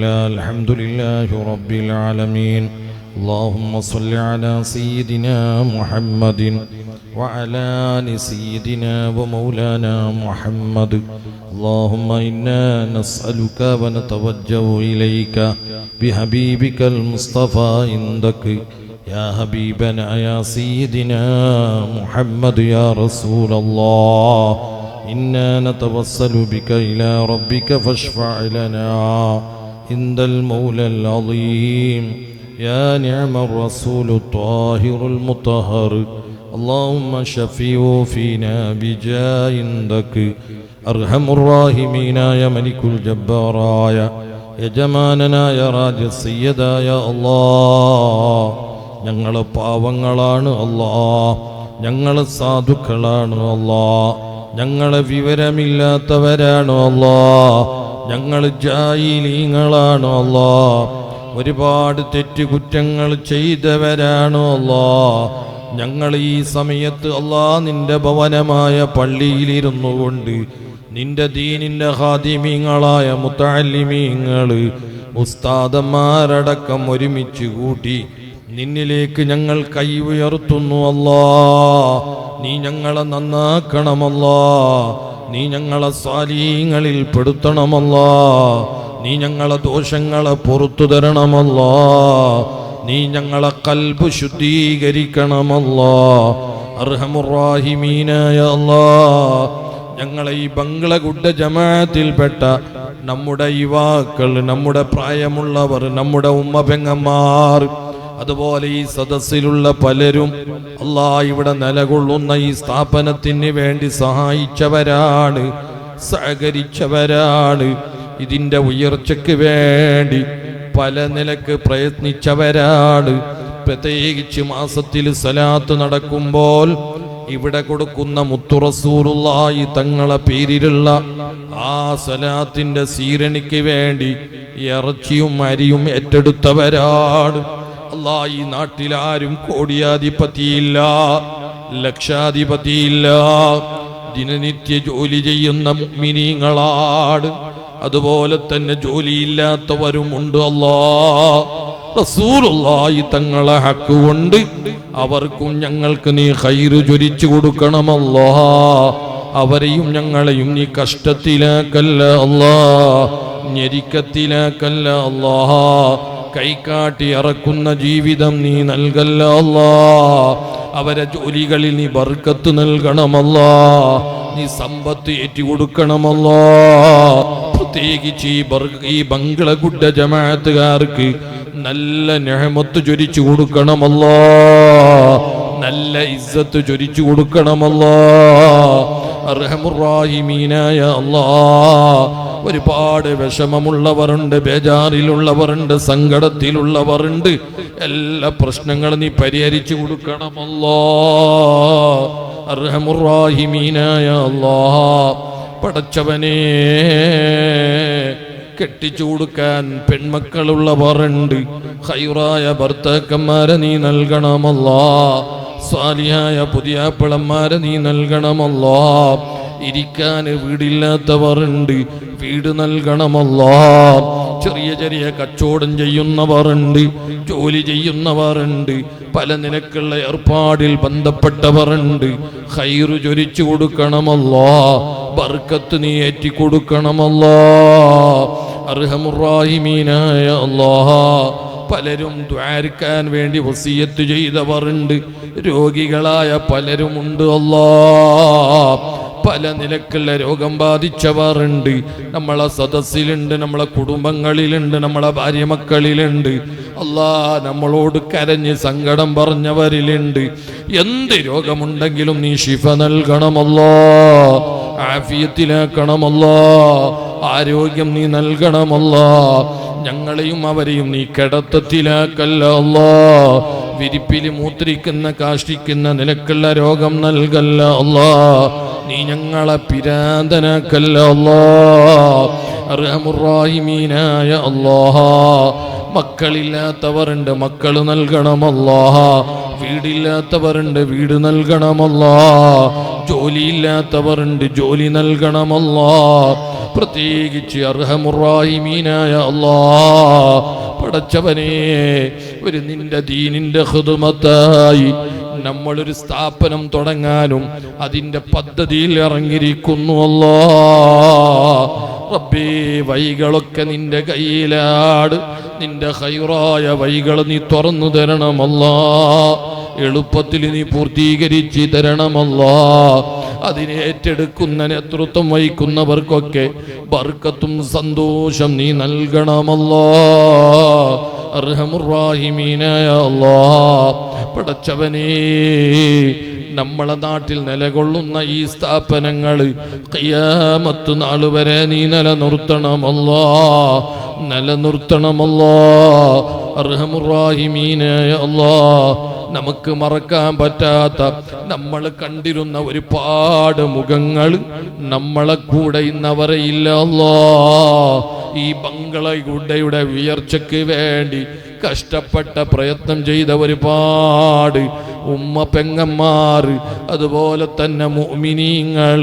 الحمد لله رب العالمين. اللهم صل على سيدنا محمد وعلى آل سيدنا ومولانا محمد. اللهم إنا نسألك ونتوجه إليك بحبيبك المصطفى عندك يا حبيبنا يا سيدنا محمد يا رسول الله. إنا نتوسل بك إلى ربك فاشفع لنا عند المولى العظيم يا نعم الرسول الطاهر المطهر. اللهم شفيه فينا بجاه عندك أرحم الراحمين يا ملك الجبار يا യജമാനനാ യാ രാജ സയ്യിദായ അല്ലാഹ്. ഞങ്ങൾ പാവങ്ങളാണ് അല്ലാഹ്, ഞങ്ങൾ സാധുക്കളാണ് അല്ലാഹ്, ഞങ്ങൾ വിവരമില്ലാത്തവരാണ് അല്ലാഹ്, ഞങ്ങൾ ജാഹിലീങ്ങളാണ് അല്ലാഹ്, ഒരുപാട് തെറ്റുകുറ്റങ്ങൾ ചെയ്തവരാണ് അല്ലാഹ്. ഞങ്ങൾ ഈ സമയത്ത് അല്ലാഹ് നിന്റെ ഭവനമായ പള്ളിയിലിരുന്നു കൊണ്ട് നിന്റെ ദീനിന്റെ ഖാദിമീങ്ങളായ മുതഅല്ലിമീങ്ങൾ ഉസ്താദന്മാരടക്കം ഒരുമിച്ച് കൂട്ടി നിന്നിലേക്ക് ഞങ്ങൾ കൈ ഉയർത്തുന്നു അല്ലാഹ്. നീ ഞങ്ങളെ നന്നാക്കണമല്ലാഹ്, നീ ഞങ്ങളെ സാലിഹീങ്ങളിൽ പെടുത്തണമല്ലാഹ്, നീ ഞങ്ങളെ ദോഷങ്ങളെ പുറത്തു തരണമല്ലാഹ്, നീ ഞങ്ങളെ ഖൽബ് ശുദ്ധീകരിക്കണമല്ലാഹ്. അർഹമുർ റഹീമീനായ അല്ലാഹ്, ഞങ്ങളെ ഈ ബംഗ്ലഗുഡ ജമാഅത്തിൽപ്പെട്ട നമ്മുടെ യുവാക്കൾ, നമ്മുടെ പ്രായമുള്ളവർ, നമ്മുടെ ഉമ്മ പെങ്ങന്മാർ, അതുപോലെ ഈ സദസ്സിലുള്ള പലരും അല്ലാഹ് ഇവിടെ നിലകൊള്ളുന്ന ഈ സ്ഥാപനത്തിന് വേണ്ടി സഹായിച്ചവരാണ്, സഹകരിച്ചവരാണ്, ഇതിൻ്റെ ഉയർച്ചയ്ക്ക് വേണ്ടി പല നിലക്ക് പ്രയത്നിച്ചവരാണ്. പ്രത്യേകിച്ച് മാസത്തിൽ സലാത്ത് നടക്കുമ്പോൾ ഇവിടെ കൊടുക്കുന്ന മുത്തു റസൂലുള്ളാഹി തങ്ങളെ പേരിലുള്ള ആ സലാത്തിന്റെ സീരണിക്ക് വേണ്ടി ഇറച്ചിയും അരിയും ഏറ്റെടുത്തവരാണ്. അല്ലാഹ്, ഈ നാട്ടിൽ ആരും കോടിയാധിപതിയില്ല, ലക്ഷാധിപതിയില്ല, ദിനനിത്യ ജോലി ചെയ്യുന്ന മുഅ്മിനീങ്ങളാണ്. അതുപോലെ തന്നെ ജോലിയില്ലാത്തവരുമുണ്ട്. അല്ലാഹ്, റസൂലുള്ളാഹി തങ്ങളെ ഹക്ക് കൊണ്ട് അവർക്കും ഞങ്ങൾക്ക് നീ ഖൈറ് ചൊരിച്ചു കൊടുക്കണമല്ലാഹ്. അവരെയും ഞങ്ങളെയും നീ കഷ്ടത്തിലാക്കല്ല അല്ലാഹ്, ഞെരുക്കത്തിലാക്കല്ല അല്ലാഹ്. കൈകാട്ടി ഇറക്കുന്ന ജീവിതം നീ നൽകല്ല അല്ലാഹ്. അവരെ ജോലികളിൽ നീ ബർക്കത്ത് നൽകണമല്ലാഹ്, നീ സമ്പത്ത് ഏറ്റുകൊടുക്കണമല്ലാഹ്. പ്രത്യേകിച്ച് ഈ ബംഗ്ലഗുഡ ജമാഅത്തുകാർക്ക് നല്ല നിഅമത്ത് ചൊരിച്ചു കൊടുക്കണമല്ലാഹ്, നല്ല ഇസ്സത്ത് ചൊരിച്ചു കൊടുക്കണമല്ലാഹ്. അർഹമുർ റഹീമീനായ അല്ലാഹ്, ഒരുപാട് വിഷമമുള്ളവരുണ്ട്, ബേജാറിലുള്ളവരുണ്ട്, സങ്കടത്തിലുള്ളവരുണ്ട്. എല്ലാ പ്രശ്നങ്ങളും നീ പരിഹരിച്ചു കൊടുക്കണമല്ലാഹ്. അർഹമുർ റഹീമീനായ അല്ലാഹ്, പടച്ചവനേ, കെട്ടിച്ചു കൊടുക്കാൻ പെൺമക്കളുള്ളവരുണ്ട്, ഖൈറായ ഭർത്താക്കന്മാരെ നീ നൽകണമല്ലാഹ്, സ്വാലിഹായ പുതിയാപ്പിളന്മാരെ നീ നൽകണമല്ലാഹ്. ഇരിക്കാൻ വീടില്ലാത്തവരുണ്ട്, വീട് നൽകണമല്ലാഹ്. ചെറിയ ചെറിയ കച്ചവടം ചെയ്യുന്നവരുണ്ട്, ജോലി ചെയ്യുന്നവരുണ്ട്, പല നിലക്കുള്ള ഏർപ്പാടിൽ ബന്ധപ്പെട്ടവരുണ്ട്. ഖൈറ് ചൊരിച്ചു കൊടുക്കണമല്ലാഹ്, ബർക്കത്ത് നീ ഏറ്റി കൊടുക്കണമല്ലാഹ്. അർഹമുർ റഹീമീനായ അല്ലാഹ്, പലരും ദുആർക്കാൻ വേണ്ടി വസിയത്ത് ചെയ്തവരുണ്ട്, രോഗികളായ പലരുമുണ്ട് അല്ലാഹ്. പല നിലക്കുള്ള രോഗം ബാധിച്ചവരുണ്ട്, നമ്മളെ സദസ്സിലുണ്ട്, നമ്മളെ കുടുംബങ്ങളിലുണ്ട്, നമ്മളെ ഭാര്യ മക്കളിലുണ്ട്. അല്ലാഹ്, നമ്മളോട് കരഞ്ഞ് സങ്കടം പറഞ്ഞവരിലുണ്ട്. എന്ത് രോഗമുണ്ടെങ്കിലും നീ ശിഫ നൽകണമല്ലാഹ്, ആഫിയത്തിലാക്കണമല്ലാഹ്, ആരോഗ്യം നീ നൽകണമല്ലാഹ്. ഞങ്ങളെയും അവരെയും നീ കിടത്തത്തിലാക്കല്ല അല്ലാഹ്, വിരിപ്പിൽ മൂത്രിക്കുന്ന കാഷ്ടിക്കുന്ന നിലക്കുള്ള രോഗം നൽകല്ല അല്ലാഹ്, നീ ഞങ്ങളെ പിരാന്തനാക്കല്ല അല്ലാഹ്. അർഹമുർ റഹീമീനായ അല്ലാഹ്, മക്കളില്ലാത്തവരുണ്ട്, മക്കൾ നൽകണമല്ലാഹ്. വീടില്ലാത്തവരുണ്ട്, വീട് നൽകണമല്ലാഹ്. ജോലിയില്ലാത്തവരുണ്ട്, ജോലി നൽകണമല്ലാഹ്. പ്രത്യേകിച്ച് അർഹമുർ-റഹീമീനായ അല്ലാഹ് പടച്ചവനെ, ഒരു നിന്റെ ദീനിന്റെ ഖിദ്മത്തായി നമ്മളൊരു സ്ഥാപനം തുടങ്ങാനും അതിൻ്റെ പദ്ധതിയിൽ ഇറങ്ങിയിരിക്കുന്നു അല്ലാഹ്. റബ്ബേ, വഴികളൊക്കെ നിന്റെ കയ്യിലാണ്. നിന്റെ ഖൈറായ വഴികൾ നീ തുറന്നു തരണമല്ലാഹ്. എളുപ്പത്തിൽ നീ പൂർത്തീകരിച്ച് തരണമല്ലാഹ്. അതിനെ ഏറ്റെടുക്കുന്ന നേതൃത്വം വഹിക്കുന്നവർക്കൊക്കെ ബർക്കത്തും സന്തോഷം നീ നൽകണമല്ലാഹ്. അർഹമുർ-റഹീമീനായ അല്ലാഹ് പടച്ചവനേ, നമ്മളെ നാട്ടിൽ നിലകൊള്ളുന്ന ഈ സ്ഥാപനങ്ങൾ ഖിയാമത്ത് നാൾ വരെ നീ നിലനിർത്തണമല്ലാഹ്, നിലനിർത്തണമല്ലാഹ്. അർഹമുർ-റഹീമീനായ അല്ലാഹ്, നമുക്ക് മറക്കാൻ പറ്റാത്ത നമ്മൾ കണ്ടിരുന്ന ഒരുപാട് മുഖങ്ങൾ നമ്മളെ കൂടെ ഇന്നവരെയില്ല അല്ലാഹ്. ഈ ബംഗളയുടെ ഉയർച്ചയ്ക്ക് വേണ്ടി കഷ്ടപ്പെട്ട പ്രയത്നം ചെയ്ത ഒരുപാട് ഉമ്മ പെങ്ങന്മാർ, അതുപോലെ തന്നെ മുഅ്മിനീങ്ങൾ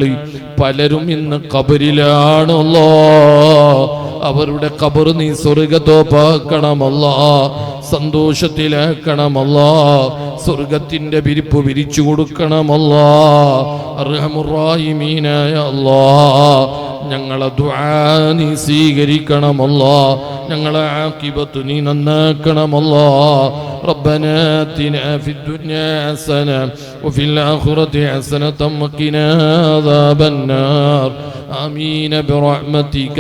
പലരും ഇന്ന് ഖബറിലാണ് അല്ലാഹ്. അവരുടെ ഖബർ നീ സ്വർഗ്ഗത്തോപ്പാക്കണമല്ലാഹ്, സന്തോഷത്തിലാക്കണമല്ലാഹ്, സ്വർഗത്തിന്റെ വിരിപ്പ് വിരിച്ചു കൊടുക്കണമല്ലാഹ്. അർഹമുർ-റഹീമീനായ അല്ലാഹ്, ഞങ്ങളെ ദുആ നീ സ്വീകരിക്കണമല്ലാഹ്, ഞങ്ങളെ ആഖിബത്ത് നീ നന്നാക്കണമല്ലാഹ്. ربنا آتنا في الدنيا حسنة وفي الآخرة حسنة وقنا عذاب النار. آمين برحمتك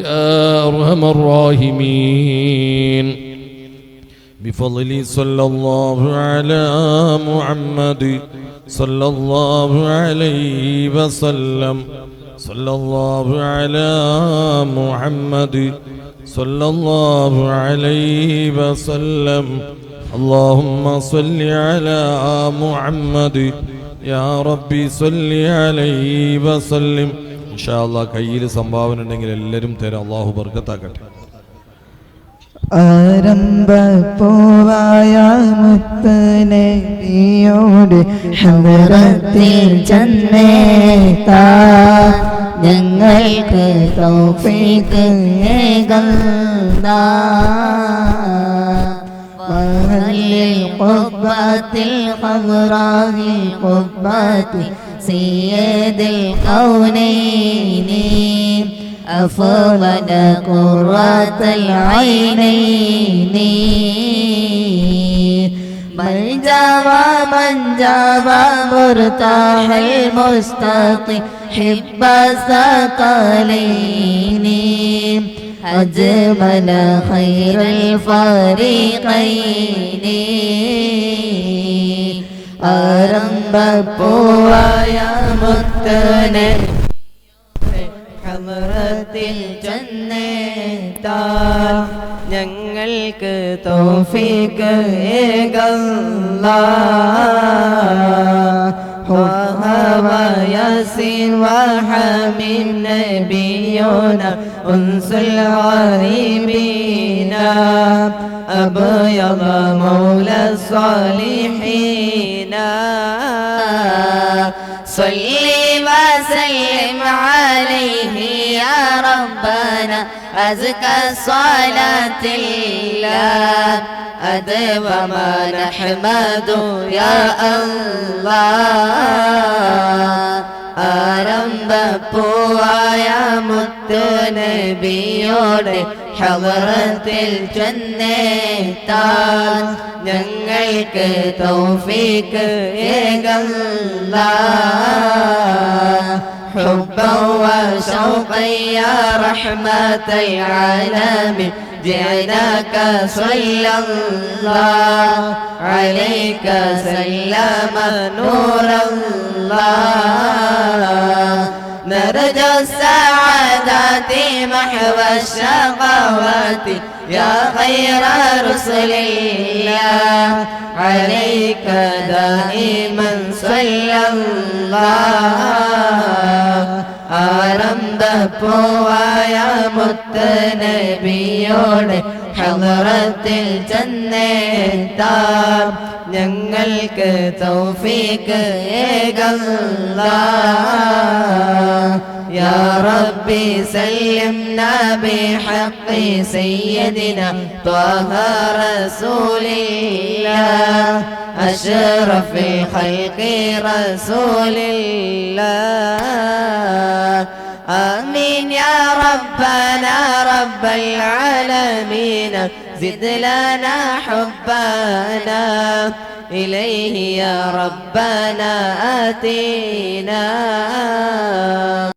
يا أرحم الراحمين. بفضل صلى الله على محمد صلى الله عليه وسلم. صلى الله على محمد صلى الله عليه وسلم. اللهم صل على محمد يا ربي صل عليه وسلم. إن شاء الله കയ്യിൽ സംഭാവന ഉണ്ടെങ്കിൽ എല്ലാവരും തരാം. അല്ലാഹു ബർക്കത്താക്കട്ടെ. ആരംഭപ്പൂവായ മുത്തനബിയോട് ഹദറത്തിൽ ചെന്നേത്താ ഞങ്ങൾക്ക് തൗഫീഖ് ഏകല്ലാ. വഹല്ലിൽ ഖുബ്ബത്തിൽ ഖബ്റാഹിൽ ഖുബ്ബത്തി സയ്യിദിൽ ഖൗനൈനി أفضل قرة العينين. من جاب مرتاح المستطيع حب الثقلين. أجمل خير الفريقين. ആരംഭപ്പൂവായ മുത്തനെ ഹദറത്തിൽ ചെന്നേത്താൻ ഞങ്ങൾക്ക് തൗഫീഖ് ഏകല്ലാഹ്. وياسين وحميم نبينا أنس الغريبين أبيض مولى الصالحين. صلي وسلم عليه يا ربنا أزكى صلاة الله أدوم نحمد يا الله. ആരംഭപ്പൂവായ മുത്തുനബിയോടെ ഹദറത്തിൽ ചെന്നേത്താൻ ഞങ്ങൾക്ക് തൗഫീഖ് ഏകല്ലാഹ്. حبا وشوقا يا رحمة العالمين جئناك صلى الله عليك سلم نور الله. نرجو السعادات محو الشقوات يا خير رسل الله عليك دائما صلى الله. ആരംഭപ്പൂവായ മുത്തനബിയോടെ ഹദറത്തിൽ ചെന്നേത്താൻ ഞങ്ങൾക്ക് തൗഫീഖ് ഏകല്ലാഹ്. يا ربي سلمنا بحق سيدنا طه رسول الله أشرف الخلق رسول الله آمين يا ربنا رب العالمين زد لنا حبنا إليه يا ربنا آتينا